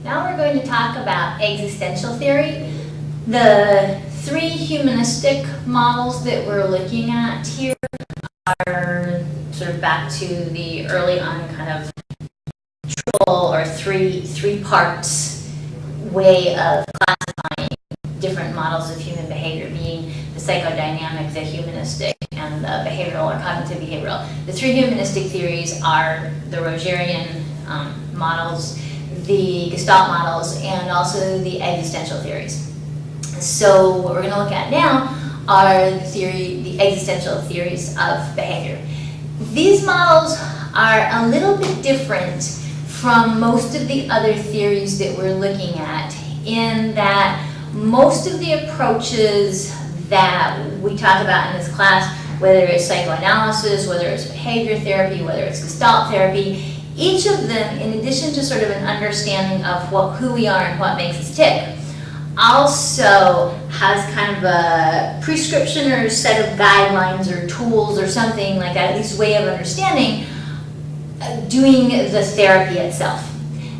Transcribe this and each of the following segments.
Now we're going to talk about existential theory. The three humanistic models that we're looking at here are sort of back to the early on kind of triple or three parts way of classifying different models of human behavior, being the psychodynamic, the humanistic, and the behavioral or cognitive behavioral. The three humanistic theories are the Rogerian models, the Gestalt models, and also the existential theories. So what we're going to look at now are the existential theories of behavior. These models are a little bit different from most of the other theories that we're looking at, in that most of the approaches that we talk about in this class, whether it's psychoanalysis, whether it's behavior therapy, whether it's Gestalt therapy, each of them, in addition to sort of an understanding of who we are and what makes us tick, also has kind of a prescription or a set of guidelines or tools or something like that, at least way of understanding doing the therapy itself.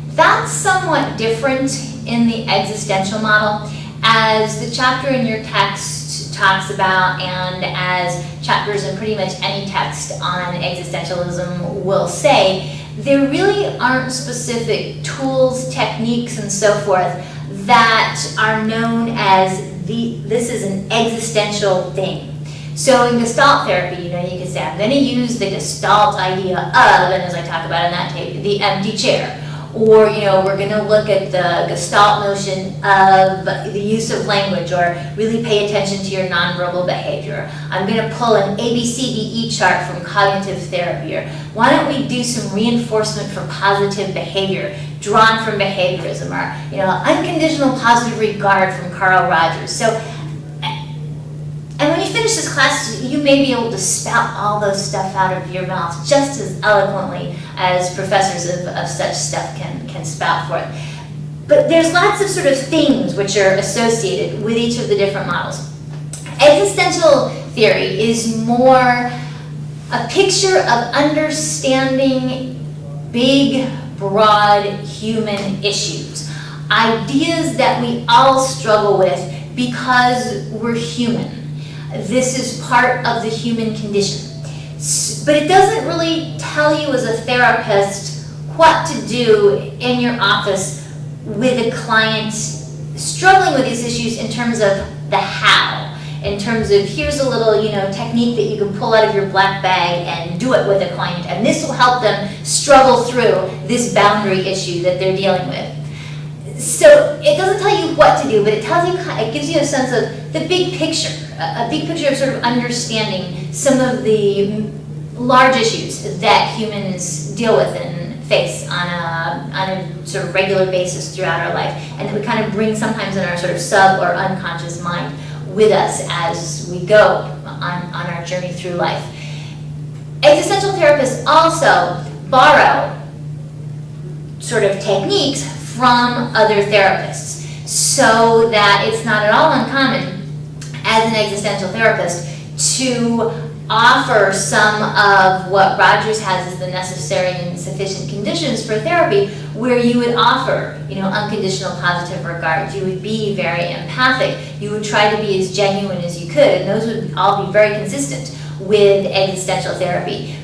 That's somewhat different in the existential model, as the chapter in your text talks about, and as chapters in pretty much any text on existentialism will say, there really aren't specific tools, techniques, and so forth that are known as this is an existential thing. So in Gestalt therapy, you can say, I'm going to use the Gestalt idea of, and as I talk about in that tape, the empty chair. Or, we're going to look at the Gestalt notion of the use of language, or really pay attention to your nonverbal behavior. I'm going to pull an ABCDE chart from cognitive therapy. Or why don't we do some reinforcement for positive behavior drawn from behaviorism, or, unconditional positive regard from Carl Rogers. So, and when you finish this class, you may be able to spout all those stuff out of your mouth just as eloquently as professors of such stuff can spout forth. But there's lots of sort of things which are associated with each of the different models. Existential theory is more a picture of understanding big, broad human issues, ideas that we all struggle with because we're human. This is part of the human condition. But it doesn't really tell you as a therapist what to do in your office with a client struggling with these issues in terms of the how. In terms of, here's a little, technique that you can pull out of your black bag and do it with a client, and this will help them struggle through this boundary issue that they're dealing with. So it doesn't tell you what to do, but it gives you a sense of the big picture, a big picture of sort of understanding some of the large issues that humans deal with and face on a sort of regular basis throughout our life, and that we kind of bring sometimes in our sort of sub or unconscious mind with us as we go on our journey through life. Existential therapists also borrow sort of techniques from other therapists, so that it's not at all uncommon as an existential therapist to offer some of what Rogers has as the necessary and sufficient conditions for therapy, where you would offer, unconditional positive regard. You would be very empathic. You would try to be as genuine as you could, and those would all be very consistent with existential therapy.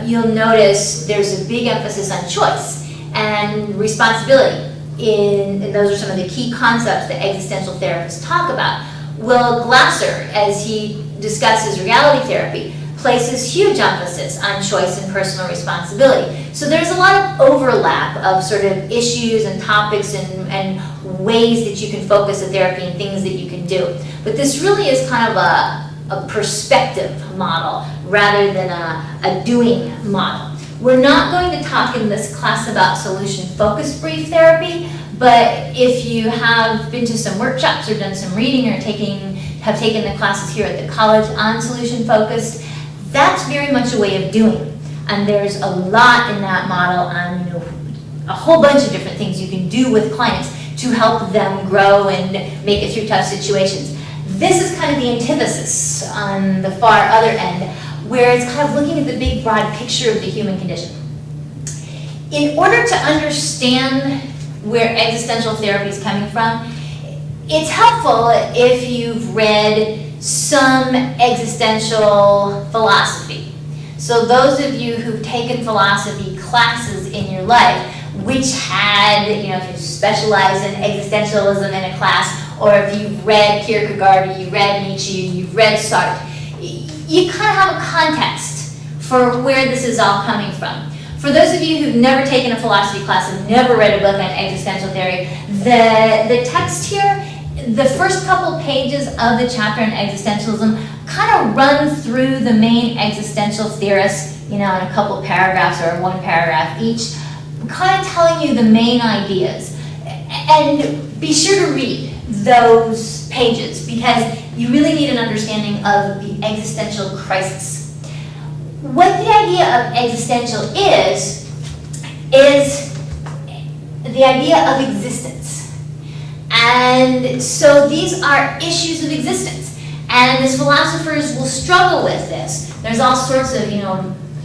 You'll notice there's a big emphasis on choice and responsibility. And those are some of the key concepts that existential therapists talk about. Will Glasser, as he discusses reality therapy, places huge emphasis on choice and personal responsibility. So there's a lot of overlap of sort of issues and topics and ways that you can focus the therapy and things that you can do. But this really is kind of a perspective model rather than a doing model. We're not going to talk in this class about solution-focused brief therapy, but if you have been to some workshops or done some reading or have taken the classes here at the college on solution-focused, that's very much a way of doing. And there's a lot in that model on a whole bunch of different things you can do with clients to help them grow and make it through tough situations. This is kind of the antithesis on the far other end, where it's kind of looking at the big, broad picture of the human condition. In order to understand where existential therapy is coming from, it's helpful if you've read some existential philosophy. So those of you who've taken philosophy classes in your life, which had, if you specialize in existentialism in a class, or if you've read Kierkegaard, or you read Nietzsche, you've read Sartre, you kind of have a context for where this is all coming from. For those of you who've never taken a philosophy class and never read a book on existential theory, the text here, the first couple pages of the chapter on existentialism kind of run through the main existential theorists, in a couple paragraphs or one paragraph each, kind of telling you the main ideas. And be sure to read those pages because you really need an understanding of the existential crisis. What the idea of existential is the idea of existence. And so these are issues of existence. And as philosophers will struggle with this. There's all sorts of,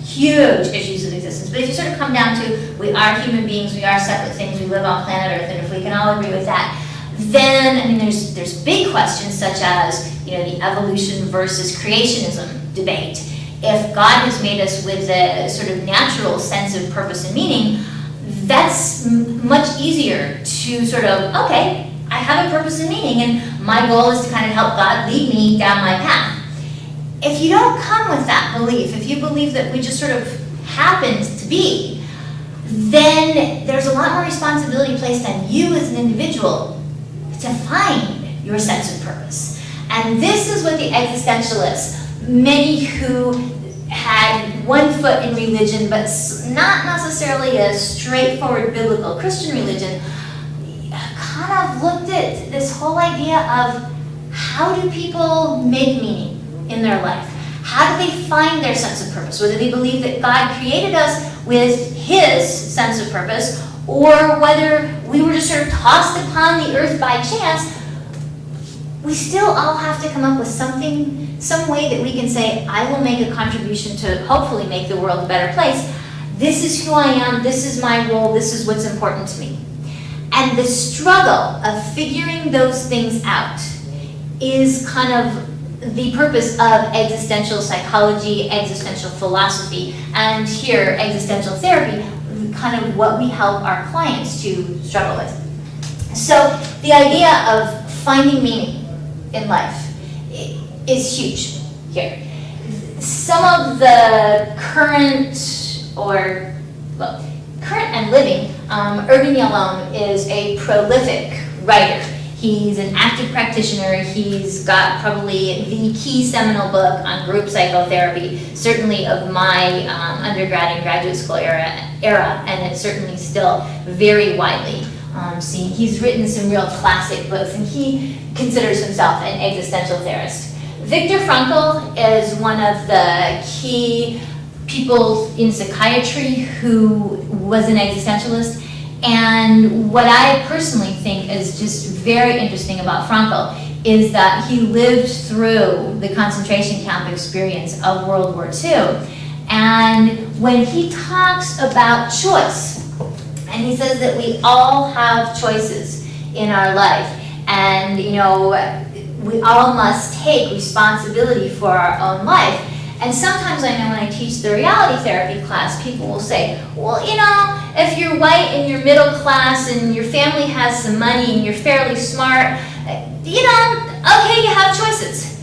huge issues of existence. But if you sort of come down to, we are human beings, we are separate things, we live on planet Earth, and if we can all agree with that, then, there's big questions such as, the evolution versus creationism debate. If God has made us with a sort of natural sense of purpose and meaning, that's much easier to sort of, okay, I have a purpose and meaning, and my goal is to kind of help God lead me down my path. If you don't come with that belief, if you believe that we just sort of happened to be, then there's a lot more responsibility placed on you as an individual to find your sense of purpose. And this is what the existentialists, many who had one foot in religion, but not necessarily a straightforward biblical Christian religion, kind of looked at this whole idea of how do people make meaning in their life? How do they find their sense of purpose? Whether they believe that God created us with His sense of purpose, or whether we were just sort of tossed upon the earth by chance, we still all have to come up with something, some way that we can say, I will make a contribution to hopefully make the world a better place. This is who I am, this is my role, this is what's important to me. And the struggle of figuring those things out is kind of the purpose of existential psychology, existential philosophy, and here, existential therapy, kind of what we help our clients to struggle with. So the idea of finding meaning in life is huge here. Some of the current and living, Irving Yalom is a prolific writer. He's an active practitioner. He's got probably the key seminal book on group psychotherapy, certainly of my undergrad and graduate school era, and it's certainly still very widely seen. He's written some real classic books, and he considers himself an existential theorist. Viktor Frankl is one of the key people in psychiatry who was an existentialist. And what I personally think is just very interesting about Frankl is that he lived through the concentration camp experience of World War II. And when he talks about choice, and he says that we all have choices in our life, and we all must take responsibility for our own life. And sometimes I know when I teach the reality therapy class, people will say, well, if you're white and you're middle class and your family has some money and you're fairly smart, okay, you have choices.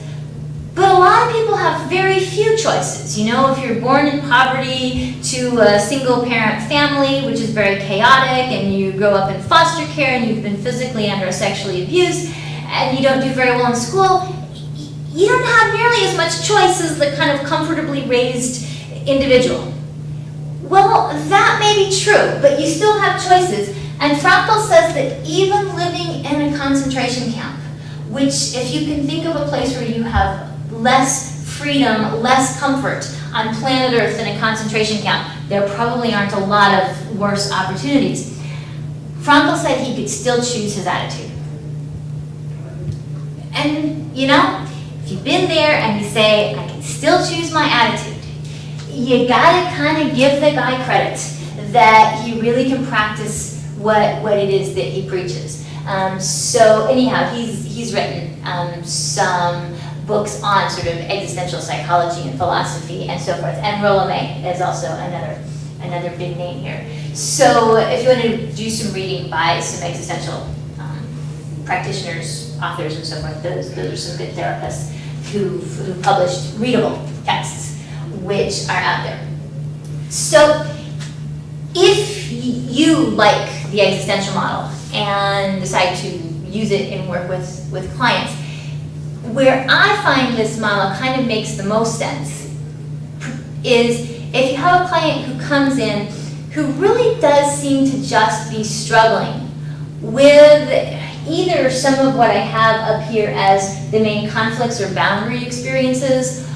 But a lot of people have very few choices. If you're born in poverty to a single parent family, which is very chaotic, and you grow up in foster care and you've been physically and or sexually abused, and you don't do very well in school, you don't have nearly as much choice as the kind of comfortably raised individual. Well, that may be true, but you still have choices. And Frankl says that even living in a concentration camp, which if you can think of a place where you have less freedom, less comfort on planet Earth than a concentration camp, there probably aren't a lot of worse opportunities. Frankl said he could still choose his attitude. And, if you've been there and you say, I can still choose my attitude, you gotta kind of give the guy credit that he really can practice what it is that he preaches. So anyhow, he's written some books on sort of existential psychology and philosophy and so forth. And Rollo May is also another big name here. So if you want to do some reading by some existential practitioners, authors, and so forth, those are some good therapists who published readable texts which are out there. So if you like the existential model and decide to use it and work with clients, where I find this model kind of makes the most sense is if you have a client who comes in who really does seem to just be struggling with either some of what I have up here as the main conflicts or boundary experiences,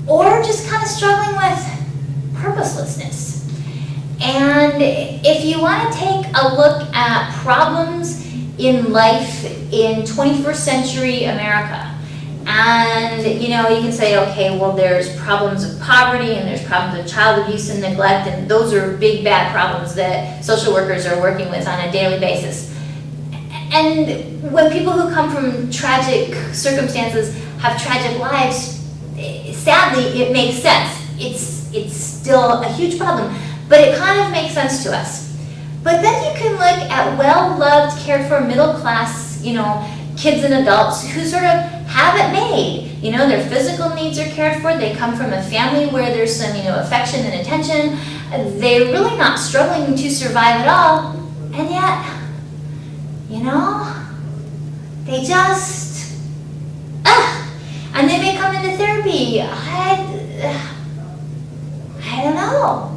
or just kind of struggling with purposelessness. And if you want to take a look at problems in life in 21st century America, and you can say, okay, well, there's problems of poverty and there's problems of child abuse and neglect, and those are big bad problems that social workers are working with on a daily basis. And when people who come from tragic circumstances have tragic lives, sadly, it makes sense. It's still a huge problem, but it kind of makes sense to us. But then you can look at well-loved, cared-for, middle-class, kids and adults who sort of have it made. Their physical needs are cared for. They come from a family where there's some, affection and attention. They're really not struggling to survive at all, and yet, they just, and they may come into therapy. I don't know.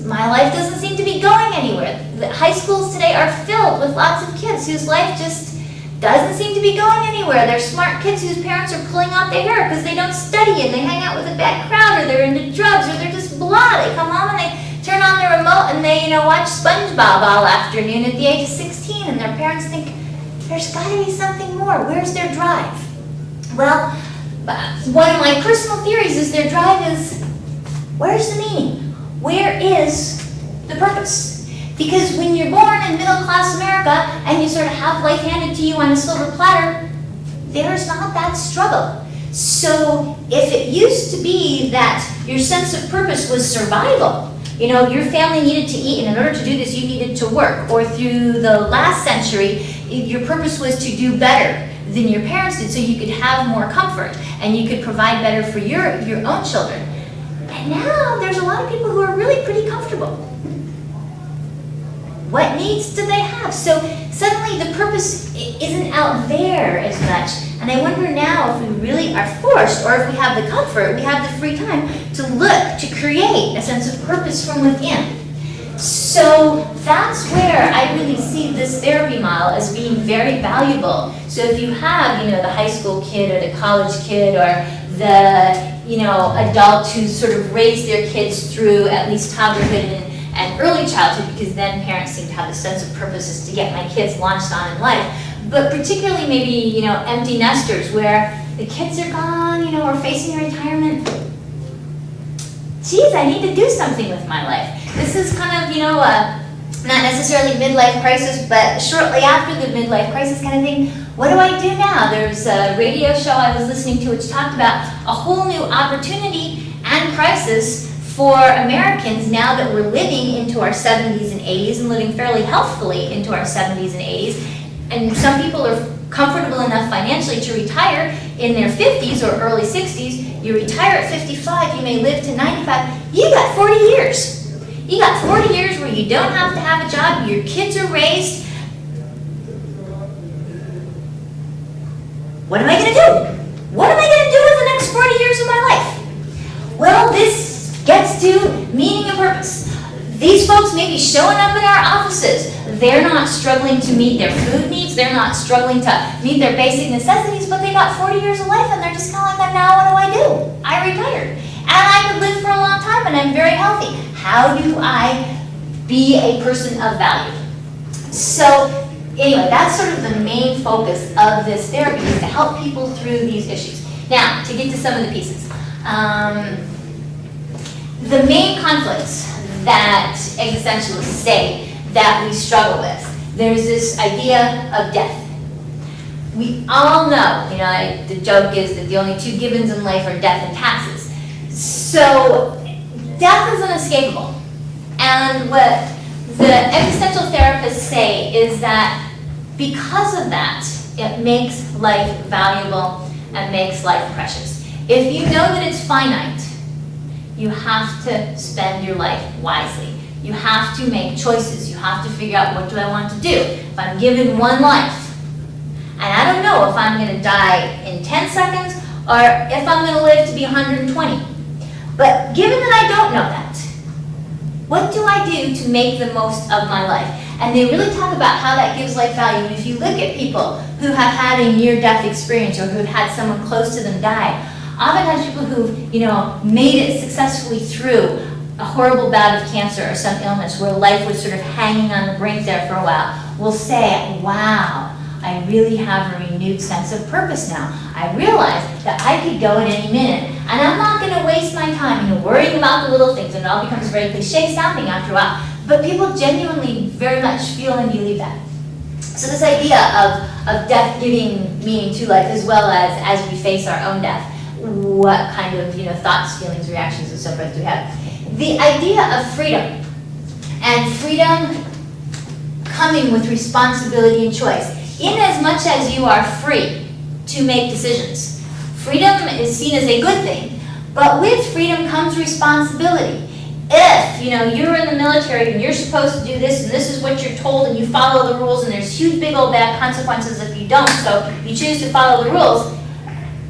My life doesn't seem to be going anywhere. The high schools today are filled with lots of kids whose life just doesn't seem to be going anywhere. They're smart kids whose parents are pulling out their hair because they don't study and they hang out with a bad crowd, or they're into drugs, or they're just blah. They come home and they turn on their remote and they, watch SpongeBob all afternoon at the age of 16, and their parents think, there's got to be something more. Where's their drive? Well, one of my personal theories is their drive is, where's the meaning? Where is the purpose? Because when you're born in middle-class America and you sort of have life handed to you on a silver platter, there's not that struggle. So if it used to be that your sense of purpose was survival, your family needed to eat, and in order to do this you needed to work, or through the last century, your purpose was to do better than your parents did so you could have more comfort and you could provide better for your own children. And now there's a lot of people who are really pretty comfortable. What needs do they have? So suddenly the purpose isn't out there as much. And I wonder now if we really are forced, or if we have the comfort, we have the free time to look, to create a sense of purpose from within. So that's where I really see this therapy model as being very valuable. So if you have, the high school kid or the college kid or the, adult who sort of raised their kids through at least toddlerhood and early childhood, because then parents seem to have a sense of purpose is to get my kids launched on in life. But particularly maybe, empty nesters where the kids are gone, we're facing retirement. Geez, I need to do something with my life. This is kind of, not necessarily midlife crisis, but shortly after the midlife crisis kind of thing. What do I do now? There's a radio show I was listening to which talked about a whole new opportunity and crisis for Americans now that we're living into our 70s and 80s and living fairly healthfully into our 70s and 80s. And some people are comfortable enough financially to retire in their 50s or early 60s. You retire at 55, you may live to 95. You got 40 years. You got 40 years where you don't have to have a job, your kids are raised. What am I going to do? What am I going to do with the next 40 years of my life? Well, this gets to meaning and purpose. These folks may be showing up in our offices. They're not struggling to meet their food needs. They're not struggling to meet their basic necessities, but they got 40 years of life and they're just kind of like, now what do? I retired. And I could live for a long time and I'm very healthy. How do I be a person of value? So anyway, that's sort of the main focus of this therapy, is to help people through these issues. Now, to get to some of the pieces. The main conflicts that existentialists say that we struggle with. There's this idea of death. We all know, the joke is that the only two givens in life are death and taxes. So death is unescapable. And what the existential therapists say is that because of that, it makes life valuable and makes life precious. If you know that it's finite, you have to spend your life wisely. You have to make choices. You have to figure out, what do I want to do? If I'm given one life, and I don't know if I'm going to die in 10 seconds or if I'm going to live to be 120. But given that I don't know that, what do I do to make the most of my life? And they really talk about how that gives life value. And if you look at people who have had a near-death experience or who've had someone close to them die, oftentimes people who've, made it successfully through a horrible bout of cancer or some illness where life was sort of hanging on the brink there for a while, will say, wow, I really have a renewed sense of purpose now. I realize that I could go at any minute, and I'm not going to waste my time, worrying about the little things, and it all becomes very cliche sounding after a while. But people genuinely very much feel and believe that. So this idea of death giving meaning to life, as well as we face our own death, what kind of thoughts, feelings, reactions, and so forth do we have? The idea of freedom, and freedom coming with responsibility and choice. In as much as you are free to make decisions. Freedom is seen as a good thing, but with freedom comes responsibility. If, you're in the military and you're supposed to do this and this is what you're told and you follow the rules and there's huge big old bad consequences if you don't, so you choose to follow the rules,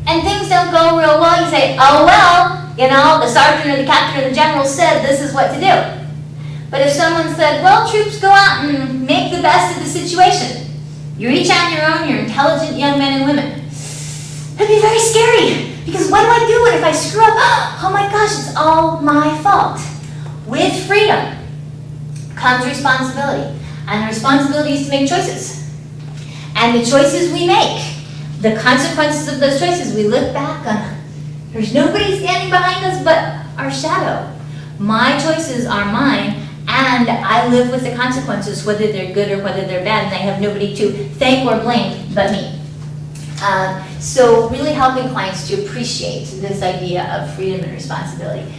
and things don't go real well, you say, oh well, the sergeant or the captain or the general said this is what to do. But if someone said, well, troops, go out and make the best of the situation, you're each on your own, you're intelligent young men and women. It'd be very scary, because what do I do? What if I screw up? Oh my gosh, it's all my fault. With freedom comes responsibility, and the responsibility is to make choices. And the choices we make, the consequences of those choices, we look back on, there's nobody standing behind us but our shadow. My choices are mine, and I live with the consequences, whether they're good or whether they're bad, and I have nobody to thank or blame but me. So really helping clients to appreciate this idea of freedom and responsibility.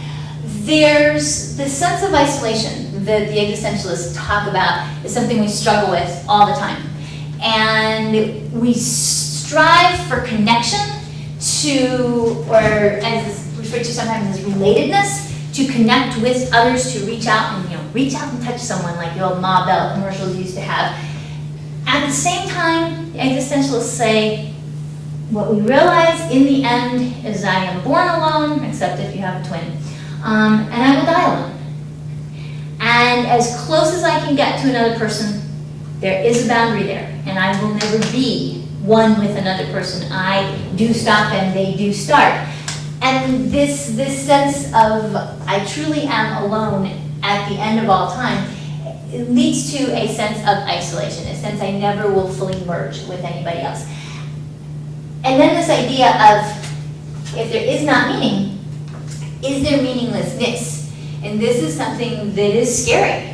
There's the sense of isolation that the existentialists talk about is something we struggle with all the time. And we strive for connection to, or as is referred to sometimes as relatedness, to connect with others, to reach out and reach out and touch someone like the old Ma Bell commercials used to have. At the same time, the existentialists say, what we realize in the end is I am born alone, except if you have a twin, and I will die alone. And as close as I can get to another person, there is a boundary there, and I will never be one with another person. I do stop and they do start. And this sense of I truly am alone at the end of all time, it leads to a sense of isolation, a sense I never will fully merge with anybody else. And then this idea of if there is not meaning, is there meaninglessness? And this is something that is scary.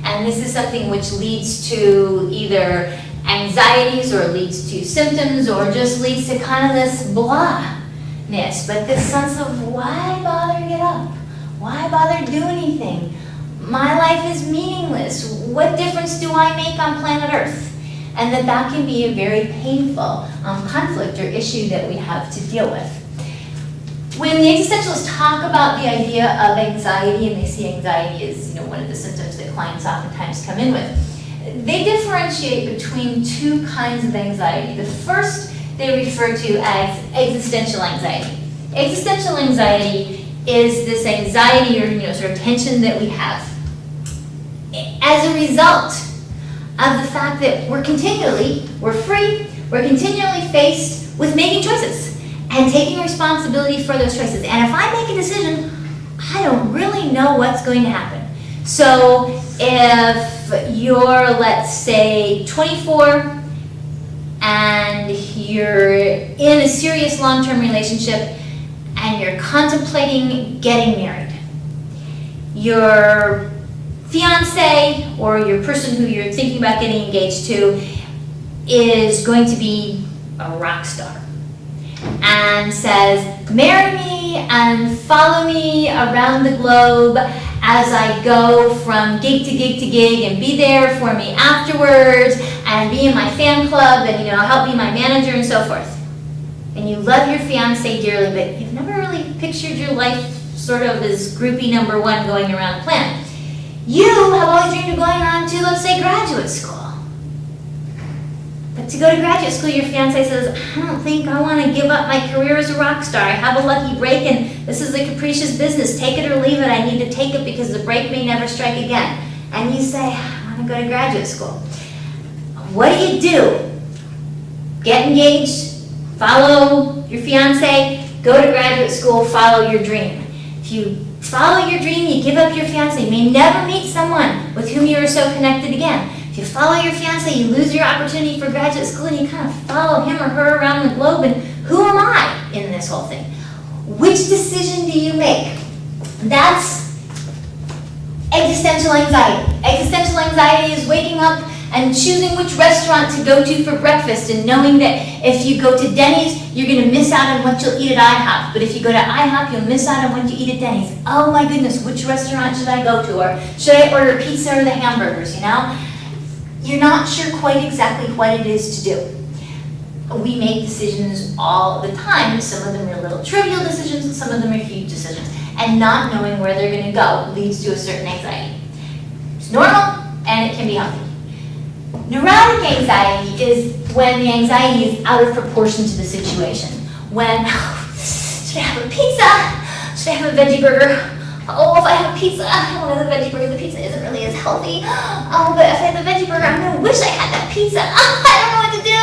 And this is something which leads to either anxieties or leads to symptoms or just leads to kind of this blahness, but this sense of why bother get up? Why bother do anything? My life is meaningless. What difference do I make on planet Earth? And that can be a very painful conflict or issue that we have to deal with. When the existentialists talk about the idea of anxiety, and they see anxiety as one of the symptoms that clients oftentimes come in with, they differentiate between two kinds of anxiety. The first they refer to as existential anxiety. Existential anxiety is this anxiety or sort of tension that we have as a result of the fact that we're continually faced with making choices and taking responsibility for those choices. And if I make a decision, I don't really know what's going to happen. So if you're, let's say, 24 and you're in a serious long-term relationship and you're contemplating getting married, you're fiance or your person who you're thinking about getting engaged to is going to be a rock star and says, marry me and follow me around the globe as I go from gig to gig to gig, and be there for me afterwards, and be in my fan club, and help be my manager and so forth. And you love your fiance dearly, but you've never really pictured your life sort of as groupie number one going around the planet. You have always dreamed of going on to, let's say, graduate school. But to go to graduate school, your fiance says, I don't think I want to give up my career as a rock star. I have a lucky break, and this is a capricious business. Take it or leave it. I need to take it because the break may never strike again. And you say, I want to go to graduate school. What do? Get engaged, follow your fiance, go to graduate school, follow your dream. If you follow your dream, you give up your fiance. You may never meet someone with whom you are so connected again. If you follow your fiance, you lose your opportunity for graduate school, and you kind of follow him or her around the globe, and who am I in this whole thing? Which decision do you make? That's existential anxiety. Existential anxiety is waking up and choosing which restaurant to go to for breakfast, and knowing that if you go to Denny's, you're going to miss out on what you'll eat at IHOP. But if you go to IHOP, you'll miss out on what you eat at Denny's. Oh my goodness, which restaurant should I go to? Or should I order pizza or the hamburgers, You're not sure quite exactly what it is to do. We make decisions all the time. Some of them are little trivial decisions, and some of them are huge decisions. And not knowing where they're going to go leads to a certain anxiety. It's normal, and it can be healthy. Neurotic anxiety is when the anxiety is out of proportion to the situation. When, should I have a pizza? Should I have a veggie burger? Oh, if I have a pizza, I don't want the veggie burger. The pizza isn't really as healthy. Oh, but if I have the veggie burger, I'm going to wish I had that pizza. Oh, I don't know what to do.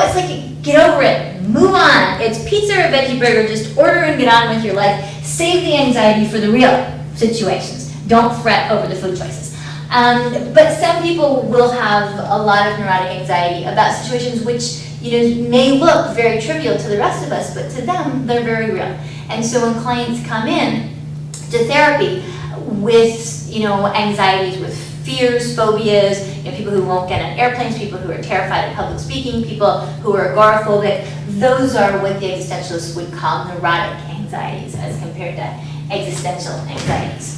It's like, get over it. Move on. It's pizza or veggie burger. Just order and get on with your life. Save the anxiety for the real situations. Don't fret over the food choices. But some people will have a lot of neurotic anxiety about situations which may look very trivial to the rest of us, but to them, they're very real. And so when clients come in to therapy with, anxieties, with fears, phobias, people who won't get on airplanes, people who are terrified of public speaking, people who are agoraphobic, those are what the existentialists would call neurotic anxieties as compared to existential anxieties.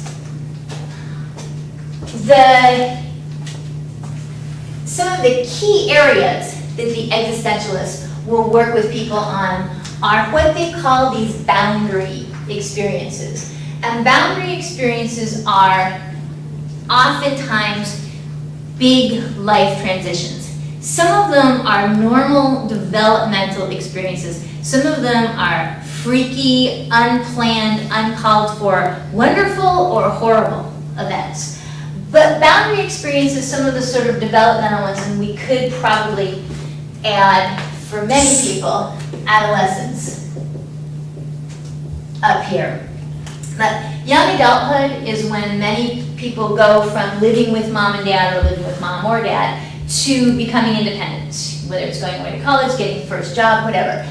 Some of the key areas that the existentialists will work with people on are what they call these boundary experiences. And boundary experiences are oftentimes big life transitions. Some of them are normal developmental experiences. Some of them are freaky, unplanned, uncalled for, wonderful or horrible events. But boundary experiences, some of the sort of developmental ones, and we could probably add, for many people, adolescence up here. But young adulthood is when many people go from living with mom and dad or living with mom or dad to becoming independent, whether it's going away to college, getting the first job, whatever.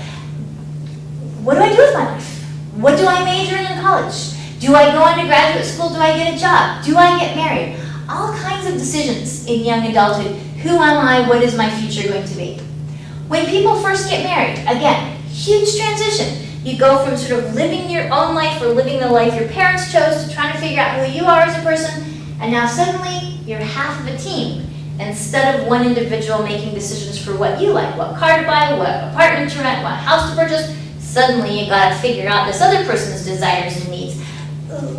What do I do with my life? What do I major in college? Do I go on to graduate school? Do I get a job? Do I get married? All kinds of decisions in young adulthood. Who am I? What is my future going to be? When people first get married, again, huge transition. You go from sort of living your own life or living the life your parents chose to trying to figure out who you are as a person, and now suddenly you're half of a team. Instead of one individual making decisions for what you like, what car to buy, what apartment to rent, what house to purchase, suddenly you gotta figure out this other person's desires and needs.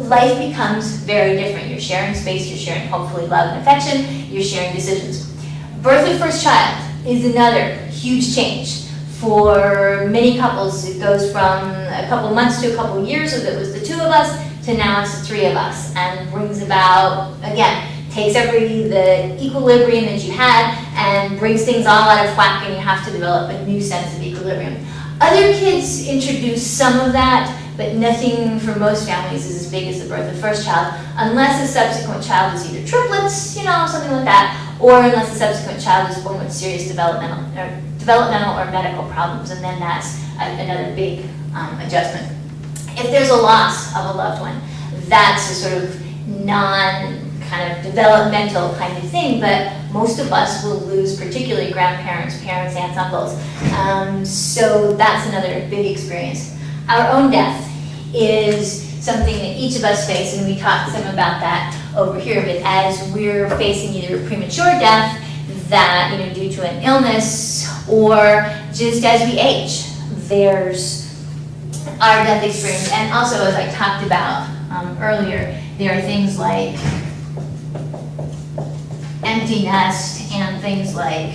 Life becomes very different. You're sharing space, you're sharing hopefully love and affection, you're sharing decisions. Birth of first child is another huge change. For many couples, it goes from a couple months to a couple years, if it was the two of us, to now it's the three of us, and brings about, again, takes the equilibrium that you had and brings things all out of whack, and you have to develop a new sense of equilibrium. Other kids introduce some of that, but nothing for most families is as big as the birth of first child, unless a subsequent child is either triplets, something like that, or unless a subsequent child is born with serious developmental or medical problems, and then that's another big adjustment. If there's a loss of a loved one, that's a sort of kind of developmental kind of thing, but most of us will lose particularly grandparents, parents, aunts, uncles. So that's another big experience. Our own death is something that each of us face, and we talked some about that over here, but as we're facing either premature death that, due to an illness, or just as we age, there's our death experience. And also, as I talked about earlier, there are things like empty nest and things like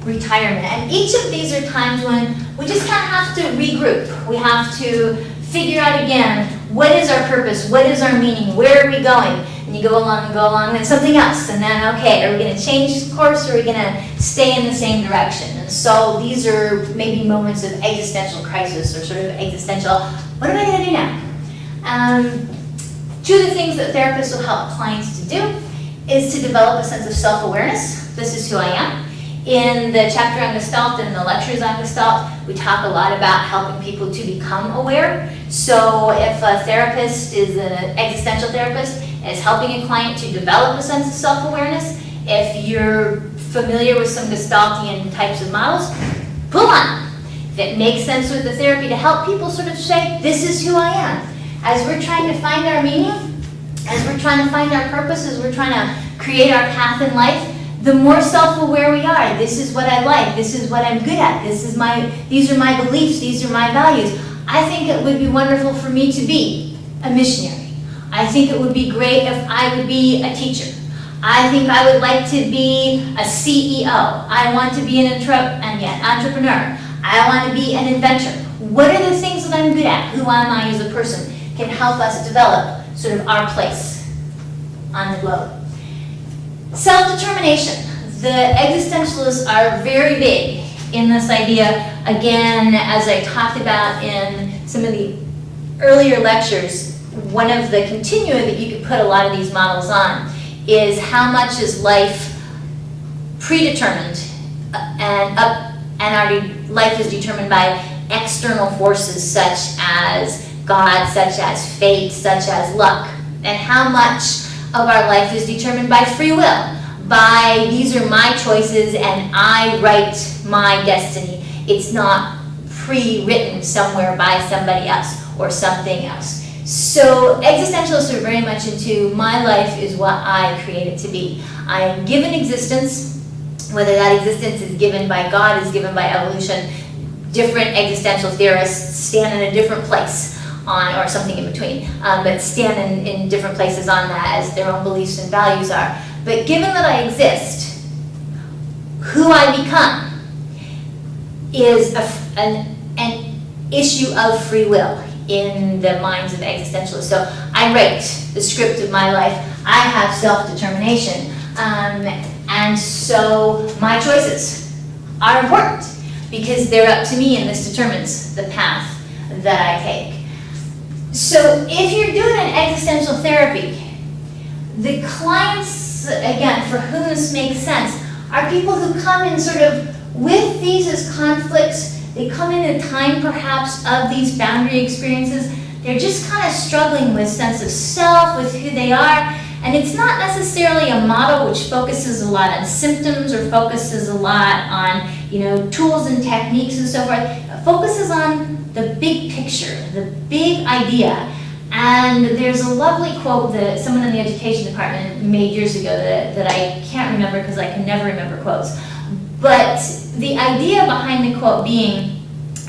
retirement. And each of these are times when we just kind of have to regroup. We have to figure out again, what is our purpose? What is our meaning? Where are we going? And you go along and go along, and then something else. And then, okay, are we going to change course, or are we going to stay in the same direction? And so these are maybe moments of existential crisis, or sort of existential, what am I going to do now? Two of the things that therapists will help clients to do is to develop a sense of self-awareness. This is who I am. In the chapter on Gestalt and the lectures on Gestalt, we talk a lot about helping people to become aware. So if a therapist is an existential therapist, is helping a client to develop a sense of self-awareness. If you're familiar with some Gestaltian types of models, pull on. If it makes sense with the therapy to help people sort of say, this is who I am. As we're trying to find our meaning, as we're trying to find our purpose, as we're trying to create our path in life, the more self-aware we are. This is what I like, this is what I'm good at, these are my beliefs, these are my values. I think it would be wonderful for me to be a missionary. I think it would be great if I would be a teacher. I think I would like to be a CEO. I want to be an entrepreneur. I want to be an inventor. What are the things that I'm good at? Who am I as a person? Can help us develop sort of our place on the globe. Self-determination. The existentialists are very big in this idea. Again, as I talked about in some of the earlier lectures, one of the continua that you could put a lot of these models on is how much is life predetermined and our life is determined by external forces such as God, such as fate, such as luck, and how much of our life is determined by free will, by these are my choices and I write my destiny. It's not pre-written somewhere by somebody else or something else. So existentialists are very much into my life is what I create it to be. I am given existence, whether that existence is given by God, is given by evolution. Different existential theorists stand in a different place on, or something in between, but stand in different places on that as their own beliefs and values are. But given that I exist, who I become is an issue of free will in the minds of existentialists. So I write the script of my life. I have self-determination. And so my choices are important because they're up to me, and this determines the path that I take. So if you're doing an existential therapy, the clients, again, for whom this makes sense, are people who come in sort of with these as conflicts. They come in a time perhaps of these boundary experiences. They're just kind of struggling with sense of self, with who they are. And it's not necessarily a model which focuses a lot on symptoms or focuses a lot on, tools and techniques and so forth. It focuses on the big picture, the big idea. And there's a lovely quote that someone in the education department made years ago that I can't remember because I can never remember quotes. But the idea behind the quote being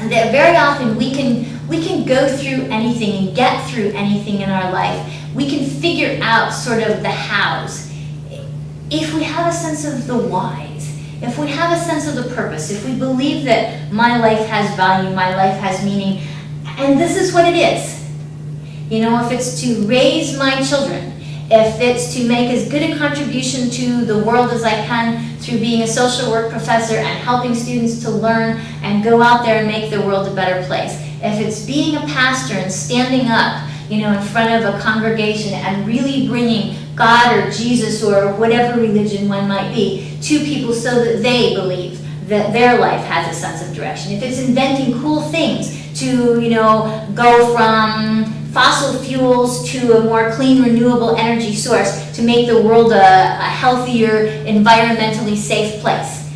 that very often we can go through anything and get through anything in our life. We can figure out sort of the hows. If we have a sense of the whys, if we have a sense of the purpose, if we believe that my life has value, my life has meaning, and this is what it is. If it's to raise my children, if it's to make as good a contribution to the world as I can through being a social work professor and helping students to learn and go out there and make the world a better place. If it's being a pastor and standing up, in front of a congregation and really bringing God or Jesus or whatever religion one might be to people so that they believe that their life has a sense of direction. If it's inventing cool things to, go from fossil fuels to a more clean, renewable energy source to make the world a healthier, environmentally safe place.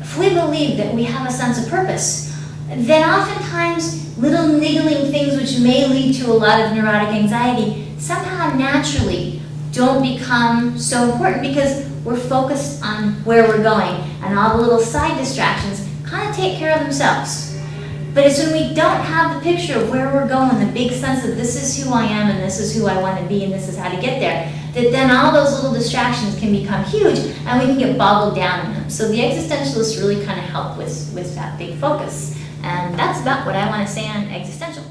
If we believe that we have a sense of purpose, then oftentimes little niggling things which may lead to a lot of neurotic anxiety somehow naturally don't become so important because we're focused on where we're going, and all the little side distractions kind of take care of themselves. But it's when we don't have the picture of where we're going, the big sense of this is who I am and this is who I want to be and this is how to get there, that then all those little distractions can become huge and we can get boggled down in them. So the existentialists really kind of help with that big focus. And that's about what I want to say on existential.